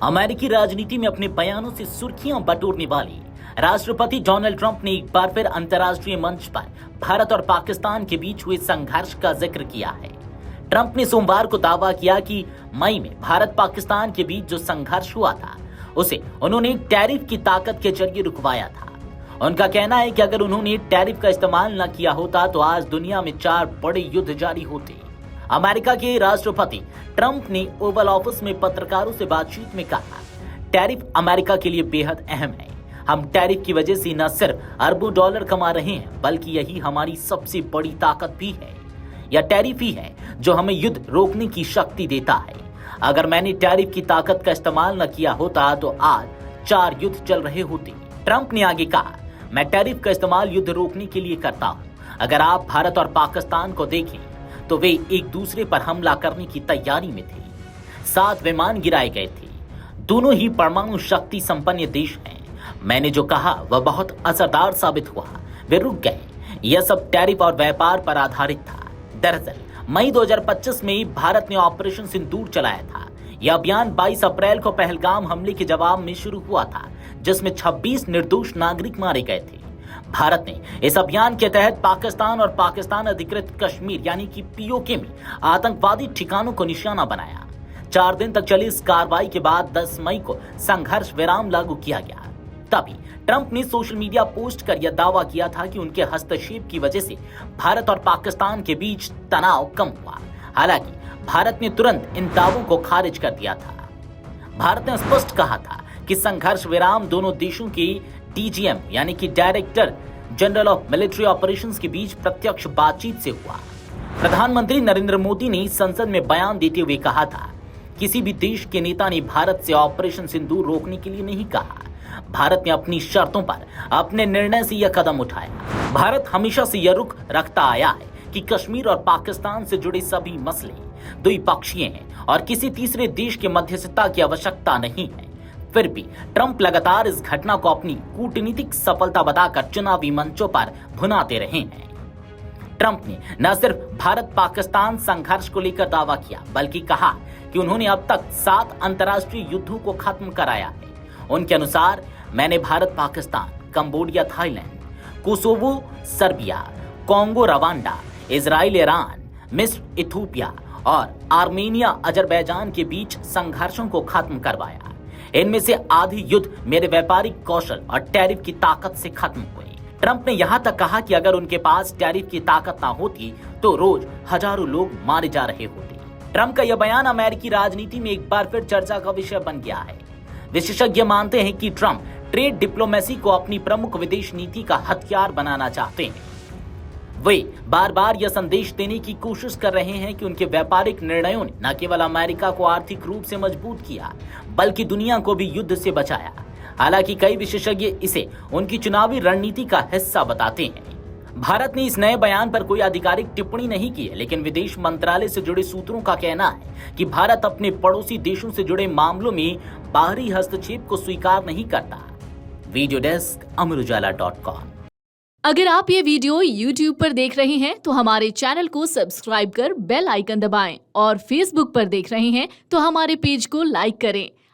अमेरिकी राजनीति में अपने बयानों से सुर्खियां बटोरने वाली राष्ट्रपति डोनाल्ड ट्रंप ने एक बार फिर अंतर्राष्ट्रीय मंच पर भारत और पाकिस्तान के बीच हुए संघर्ष का जिक्र किया है। ट्रंप ने सोमवार को दावा किया कि मई में भारत पाकिस्तान के बीच जो संघर्ष हुआ था उसे उन्होंने टैरिफ की ताकत के जरिए रुकवाया था। उनका कहना है कि अगर उन्होंने टैरिफ का इस्तेमाल न किया होता तो आज दुनिया में 4 बड़े युद्ध जारी होते। अमेरिका के राष्ट्रपति ट्रंप ने ओवल ऑफिस में पत्रकारों से बातचीत में कहा, टैरिफ अमेरिका के लिए बेहद अहम है। हम टैरिफ की वजह से न सिर्फ अरबों डॉलर कमा रहे हैं बल्कि यही हमारी सबसे बड़ी ताकत भी है। यह टैरिफ ही है जो हमें युद्ध रोकने की शक्ति देता है। अगर मैंने टैरिफ की ताकत का इस्तेमाल न किया होता तो आज 4 युद्ध चल रहे होते। ट्रंप ने आगे कहा, मैं टैरिफ का इस्तेमाल युद्ध रोकने के लिए करता हूं। अगर आप भारत और पाकिस्तान को देखें तो वे एक दूसरे पर हमला करने की तैयारी में थे। 7 विमान गिराए गए थे। दोनों ही परमाणु शक्ति संपन्न देश हैं। मैंने जो कहा वह बहुत असरदार साबित हुआ। वे रुक गए। यह सब टैरिफ और व्यापार पर आधारित था। दरअसल मई 2025 में भारत ने ऑपरेशन सिंदूर चलाया था। यह अभियान 22 अप्रैल को पहलगाम हमले के जवाब में शुरू हुआ था, जिसमें 26 निर्दोष नागरिक मारे गए थे। भारत ने इस अभियान के तहत पाकिस्तान और पाकिस्तान अधिकृत कश्मीर यानी कि पीओके में आतंकवादी ठिकानों को निशाना बनाया। 4 दिन तक चली इस कार्रवाई के बाद 10 मई को संघर्ष विराम लागू किया गया। तभी ट्रंप ने सोशल मीडिया पोस्ट कर यह दावा किया था कि उनके हस्तक्षेप की वजह से भारत और पाकिस्तान के बीच तनाव कम हुआ। हालांकि भारत ने तुरंत इन दावों को खारिज कर दिया था। भारत ने स्पष्ट कहा था कि संघर्ष विराम दोनों देशों के डीजीएम यानी कि director general of military operations के बीच प्रत्यक्ष बातचीत से हुआ। प्रधानमंत्री नरेंद्र मोदी ने संसद में बयान देते हुए कहा था, किसी भी देश के नेता ने भारत से ऑपरेशन सिंदूर रोकने के लिए नहीं कहा। भारत ने अपनी शर्तों पर अपने निर्णय से यह कदम उठाया। भारत हमेशा से यह रुख रखता आया है कि कश्मीर और पाकिस्तान से जुड़े सभी मसले द्विपक्षीय हैं और किसी तीसरे देश के मध्यस्थता की आवश्यकता नहीं है। फिर भी ट्रंप लगातार इस घटना को अपनी कूटनीतिक सफलता बताकर चुनावी मंचों पर भुनाते रहे हैं। ट्रंप ने न सिर्फ भारत पाकिस्तान संघर्ष को लेकर दावा किया बल्कि कहा कि उन्होंने अब तक 7 अंतर्राष्ट्रीय युद्धों को खत्म कराया है। उनके अनुसार, मैंने Bharat Pakistan, Cambodia Thailand, Kosovo Serbia, Congo Rwanda, Israel Iran, मिस्र इथोपिया और आर्मेनिया अजरबैजान के बीच संघर्षों को खत्म करवाया। इनमें से आधे युद्ध मेरे व्यापारिक कौशल और टैरिफ की ताकत से खत्म हुए। ट्रंप ने यहां तक कहा कि अगर उनके पास टैरिफ की ताकत ना होती तो रोज हजारों लोग मारे जा रहे होते। ट्रंप का यह बयान अमेरिकी राजनीति में एक बार फिर चर्चा का विषय बन गया है। विशेषज्ञ मानते हैं कि ट्रंप ट्रेड डिप्लोमेसी को अपनी प्रमुख विदेश नीति का हथियार बनाना चाहते हैं। वे बार बार यह संदेश देने की कोशिश कर रहे हैं कि उनके व्यापारिक निर्णयों ने न केवल अमेरिका को आर्थिक रूप से मजबूत किया बल्कि दुनिया को भी युद्ध से बचाया। हालांकि कई विशेषज्ञ इसे उनकी चुनावी रणनीति का हिस्सा बताते हैं। भारत ने इस नए बयान पर कोई आधिकारिक टिप्पणी नहीं की है, लेकिन विदेश मंत्रालय से जुड़े सूत्रों का कहना है कि भारत अपने पड़ोसी देशों से जुड़े मामलों में बाहरी हस्तक्षेप को स्वीकार नहीं करता। Video desk amarujala.com। अगर आप ये वीडियो YouTube पर देख रहे हैं तो हमारे चैनल को सब्सक्राइब कर बेल आइकन दबाएं और Facebook पर देख रहे हैं तो हमारे पेज को लाइक करें।